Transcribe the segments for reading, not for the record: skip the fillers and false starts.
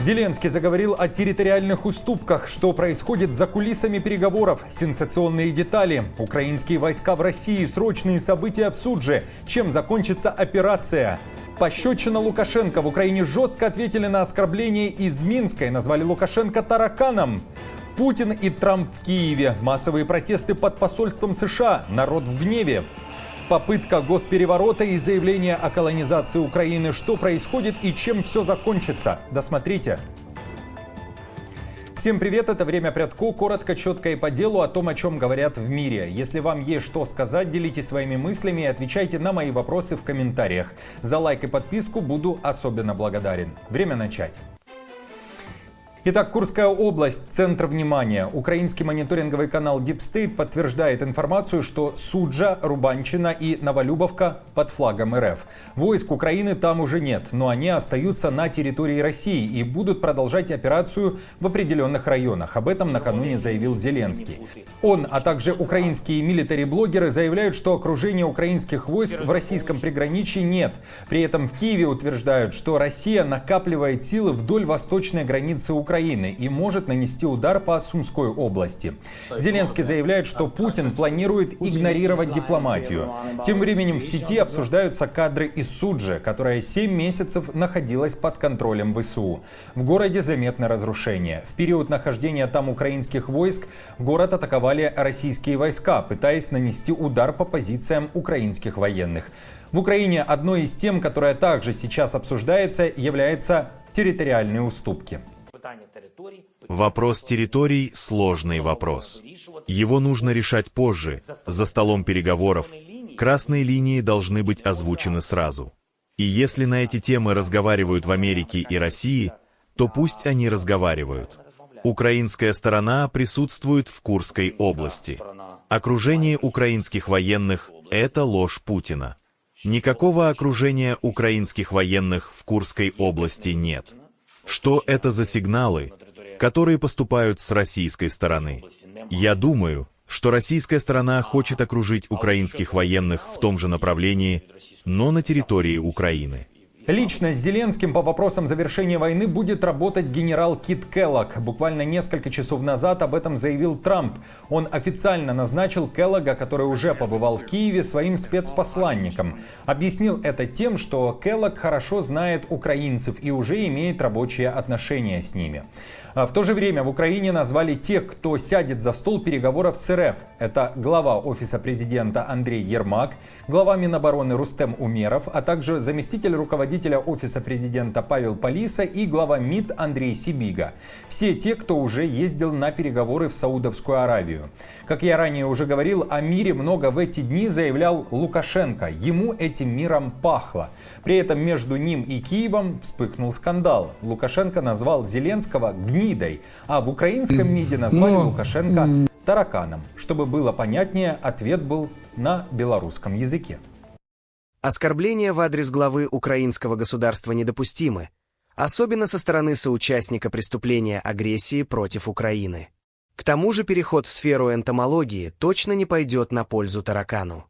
Зеленский заговорил о территориальных уступках. Что происходит за кулисами переговоров? Сенсационные детали. Украинские войска в России. Срочные события в Судже. Чем закончится операция? Пощечина Лукашенко. В Украине жестко ответили на оскорбление из Минска и назвали Лукашенко тараканом. Путин и Трамп в Киеве. Массовые протесты под посольством США. Народ в гневе. Попытка госпереворота и заявление о колонизации Украины. Что происходит и чем все закончится? Досмотрите. Всем привет, это «Время Прядко». Коротко, четко и по делу о том, о чем говорят в мире. Если вам есть что сказать, делитесь своими мыслями и отвечайте на мои вопросы в комментариях. За лайк и подписку буду особенно благодарен. Время начать. Итак, Курская область – центр внимания. Украинский мониторинговый канал Deep State подтверждает информацию, что Суджа, Рубанчина и Новолюбовка под флагом РФ. Войск Украины там уже нет, но они остаются на территории России и будут продолжать операцию в определенных районах. Об этом накануне заявил Зеленский. Он, а также украинские милитари-блогеры заявляют, что окружения украинских войск в российском приграничье нет. При этом в Киеве утверждают, что Россия накапливает силы вдоль восточной границы Украины и может нанести удар по Сумской области. Зеленский заявляет, что Путин планирует игнорировать дипломатию. Тем временем в сети обсуждаются кадры из Суджи, которая 7 месяцев находилась под контролем ВСУ. В городе заметно разрушение. В период нахождения там украинских войск город атаковали российские войска, пытаясь нанести удар по позициям украинских военных. В Украине одной из тем, которая также сейчас обсуждается, являются территориальные уступки. Вопрос территорий – сложный вопрос. Его нужно решать позже, за столом переговоров. Красные линии должны быть озвучены сразу. И если на эти темы разговаривают в Америке и России, то пусть они разговаривают. Украинская сторона присутствует в Курской области. Окружение украинских военных – это ложь Путина. Никакого окружения украинских военных в Курской области нет. Что это за сигналы, которые поступают с российской стороны? Я думаю, что российская сторона хочет окружить украинских военных в том же направлении, но на территории Украины. Лично с Зеленским по вопросам завершения войны будет работать генерал Кит Келлог. Буквально несколько часов назад об этом заявил Трамп. Он официально назначил Келлога, который уже побывал в Киеве, своим спецпосланником. Объяснил это тем, что Келлог хорошо знает украинцев и уже имеет рабочие отношения с ними. В то же время в Украине назвали тех, кто сядет за стол переговоров с РФ. Это глава Офиса президента Андрей Ермак, глава Минобороны Рустем Умеров, а также заместитель руководителя Офиса президента Павел Полиса и глава МИД Андрей Сибига. Все те, кто уже ездил на переговоры в Саудовскую Аравию. Как я ранее уже говорил, о мире много в эти дни заявлял Лукашенко. Ему этим миром пахло. При этом между ним и Киевом вспыхнул скандал. Лукашенко назвал Зеленского гнидой, а в украинском МИДе назвали Лукашенко тараканом. Чтобы было понятнее, ответ был на белорусском языке. Оскорбления в адрес главы украинского государства недопустимы, особенно со стороны соучастника преступления агрессии против Украины. К тому же переход в сферу энтомологии точно не пойдет на пользу таракану.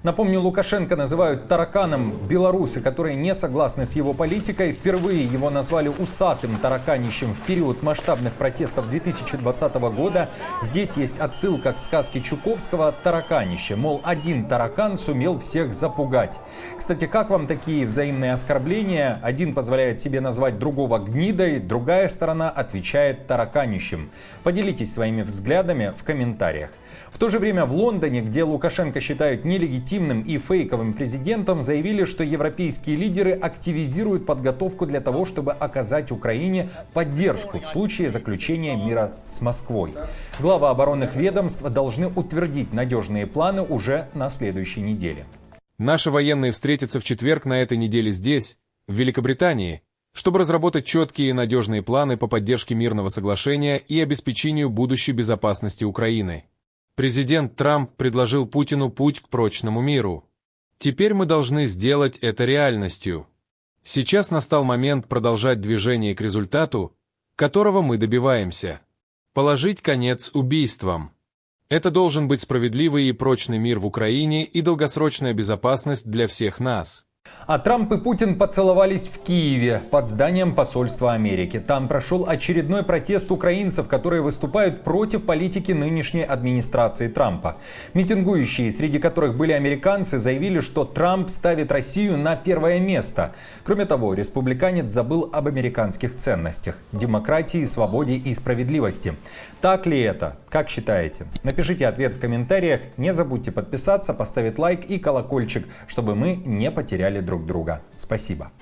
Напомню, Лукашенко называют тараканом белорусы, которые не согласны с его политикой. Впервые его назвали усатым тараканищем в период масштабных протестов 2020 года. Здесь есть отсылка к сказке Чуковского «Тараканище». Мол, один таракан сумел всех запугать. Кстати, как вам такие взаимные оскорбления? Один позволяет себе назвать другого гнидой, другая сторона отвечает тараканищем. Поделитесь своими взглядами в комментариях. В то же время в Лондоне, где Лукашенко считают нелегитимным и фейковым президентом, заявили, что европейские лидеры активизируют подготовку для того, чтобы оказать Украине поддержку в случае заключения мира с Москвой. Главы оборонных ведомств должны утвердить надежные планы уже на следующей неделе. Наши военные встретятся в четверг на этой неделе здесь, в Великобритании, чтобы разработать четкие и надежные планы по поддержке мирного соглашения и обеспечению будущей безопасности Украины. Президент Трамп предложил Путину путь к прочному миру. Теперь мы должны сделать это реальностью. Сейчас настал момент продолжать движение к результату, которого мы добиваемся. Положить конец убийствам. Это должен быть справедливый и прочный мир в Украине и долгосрочная безопасность для всех нас. А Трамп и Путин поцеловались в Киеве под зданием посольства Америки. Там прошел очередной протест украинцев, которые выступают против политики нынешней администрации Трампа. Митингующие, среди которых были американцы, заявили, что Трамп ставит Россию на первое место. Кроме того, республиканец забыл об американских ценностях – демократии, свободе и справедливости. Так ли это? Как считаете? Напишите ответ в комментариях. Не забудьте подписаться, поставить лайк и колокольчик, чтобы мы не потеряли друг друга. Спасибо.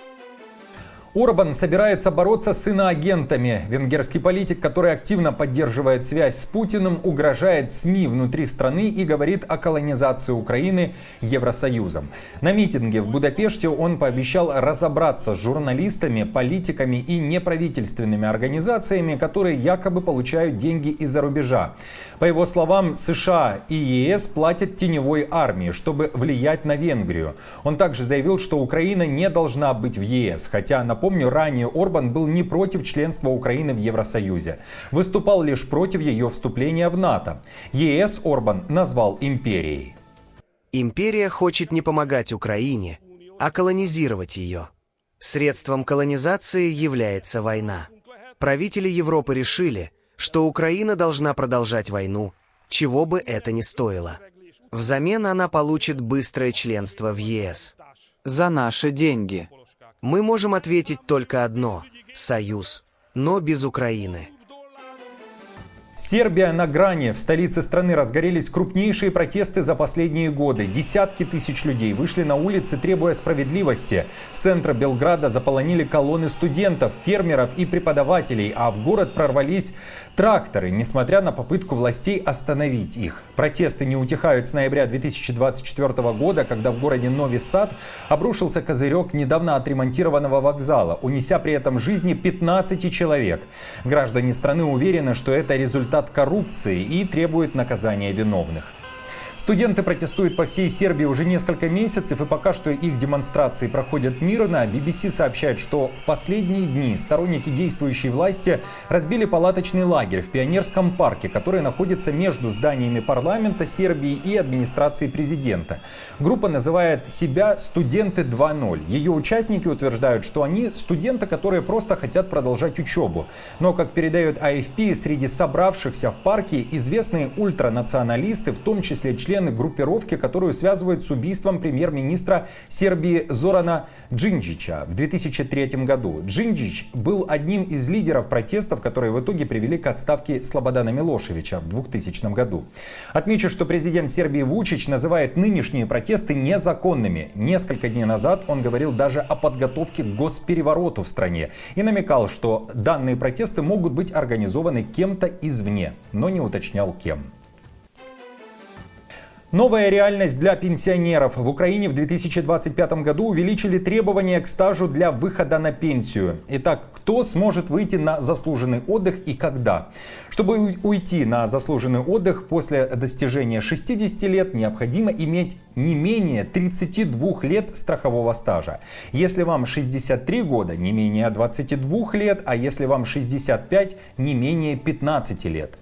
Орбан собирается бороться с иноагентами. Венгерский политик, который активно поддерживает связь с Путиным, угрожает СМИ внутри страны и говорит о колонизации Украины Евросоюзом. На митинге в Будапеште он пообещал разобраться с журналистами, политиками и неправительственными организациями, которые якобы получают деньги из-за рубежа. По его словам, США и ЕС платят теневой армии, чтобы влиять на Венгрию. Он также заявил, что Украина не должна быть в ЕС, хотя, напомню, ранее Орбан был не против членства Украины в Евросоюзе. Выступал лишь против ее вступления в НАТО. ЕС Орбан назвал империей. Империя хочет не помогать Украине, а колонизировать ее. Средством колонизации является война. Правители Европы решили, что Украина должна продолжать войну, чего бы это ни стоило. Взамен она получит быстрое членство в ЕС. За наши деньги. Мы можем ответить только одно – союз, но без Украины. Сербия на грани. В столице страны разгорелись крупнейшие протесты за последние годы. Десятки тысяч людей вышли на улицы, требуя справедливости. Центр Белграда заполонили колонны студентов, фермеров и преподавателей, а в город прорвались тракторы, несмотря на попытку властей остановить их. Протесты не утихают с ноября 2024 года, когда в городе Нови Сад обрушился козырек недавно отремонтированного вокзала, унеся при этом жизни 15 человек. Граждане страны уверены, что это результат коррупции и требуют наказания виновных. Студенты протестуют по всей Сербии уже несколько месяцев, и пока что их демонстрации проходят мирно. BBC сообщает, что в последние дни сторонники действующей власти разбили палаточный лагерь в Пионерском парке, который находится между зданиями парламента Сербии и администрации президента. Группа называет себя «Студенты 2.0». Ее участники утверждают, что они студенты, которые просто хотят продолжать учебу. Но, как передает AFP, среди собравшихся в парке известные ультранационалисты, в том числе члены группировки, которую связывают с убийством премьер-министра Сербии Зорана Джинджича в 2003 году. Джинджич был одним из лидеров протестов, которые в итоге привели к отставке Слободана Милошевича в 2000 году. Отмечу, что президент Сербии Вучич называет нынешние протесты незаконными. Несколько дней назад он говорил даже о подготовке к госперевороту в стране и намекал, что данные протесты могут быть организованы кем-то извне, но не уточнял кем. Новая реальность для пенсионеров. В Украине в 2025 году увеличили требования к стажу для выхода на пенсию. Итак, кто сможет выйти на заслуженный отдых и когда? Чтобы уйти на заслуженный отдых после достижения 60 лет, необходимо иметь не менее 32 лет страхового стажа. Если вам 63 года, не менее 22 лет, а если вам 65, не менее 15 лет.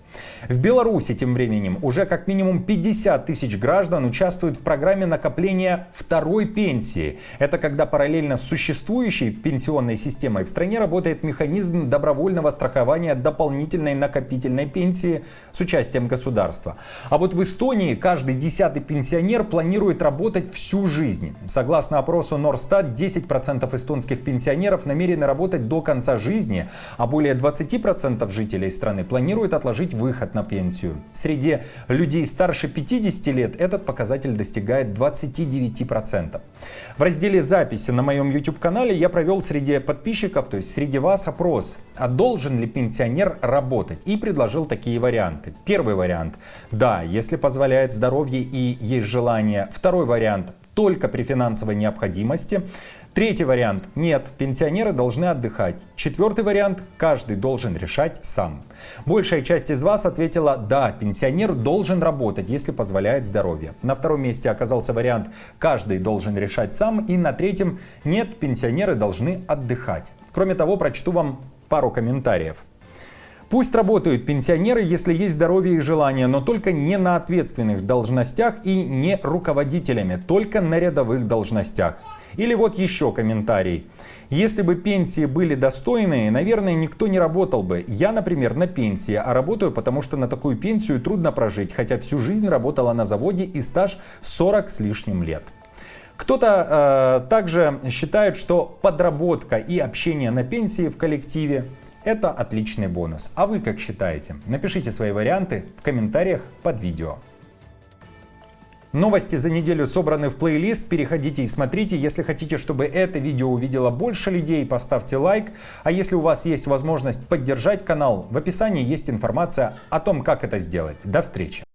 В Беларуси тем временем уже как минимум 50 тысяч граждан участвуют в программе накопления второй пенсии. Это когда параллельно с существующей пенсионной системой в стране работает механизм добровольного страхования дополнительной накопительной пенсии с участием государства. А вот в Эстонии каждый 10-й пенсионер планирует работать всю жизнь. Согласно опросу Норстат, 10% эстонских пенсионеров намерены работать до конца жизни, а более 20% жителей страны планируют отложить выход на пенсию. Среди людей старше 50 лет этот показатель достигает 29%. В разделе «Записи» на моем YouTube-канале я провел среди подписчиков, то есть среди вас, опрос, а должен ли пенсионер работать, и предложил такие варианты. Первый вариант – да, если позволяет здоровье и есть желание. Второй вариант – только при финансовой необходимости. Третий вариант – нет, пенсионеры должны отдыхать. Четвертый вариант – каждый должен решать сам. Большая часть из вас ответила «да, пенсионер должен работать, если позволяет здоровье». На втором месте оказался вариант «каждый должен решать сам». И на третьем – нет, пенсионеры должны отдыхать. Кроме того, прочту вам пару комментариев. Пусть работают пенсионеры, если есть здоровье и желание, но только не на ответственных должностях и не руководителями, только на рядовых должностях. Или вот еще комментарий. Если бы пенсии были достойные, наверное, никто не работал бы. Я, например, на пенсии, а работаю, потому что на такую пенсию трудно прожить, хотя всю жизнь работала на заводе и стаж 40 с лишним лет. Кто-то также считает, что подработка и общение на пенсии в коллективе – это отличный бонус. А вы как считаете? Напишите свои варианты в комментариях под видео. Новости за неделю собраны в плейлист, переходите и смотрите. Если хотите, чтобы это видео увидело больше людей, поставьте лайк. А если у вас есть возможность поддержать канал, в описании есть информация о том, как это сделать. До встречи!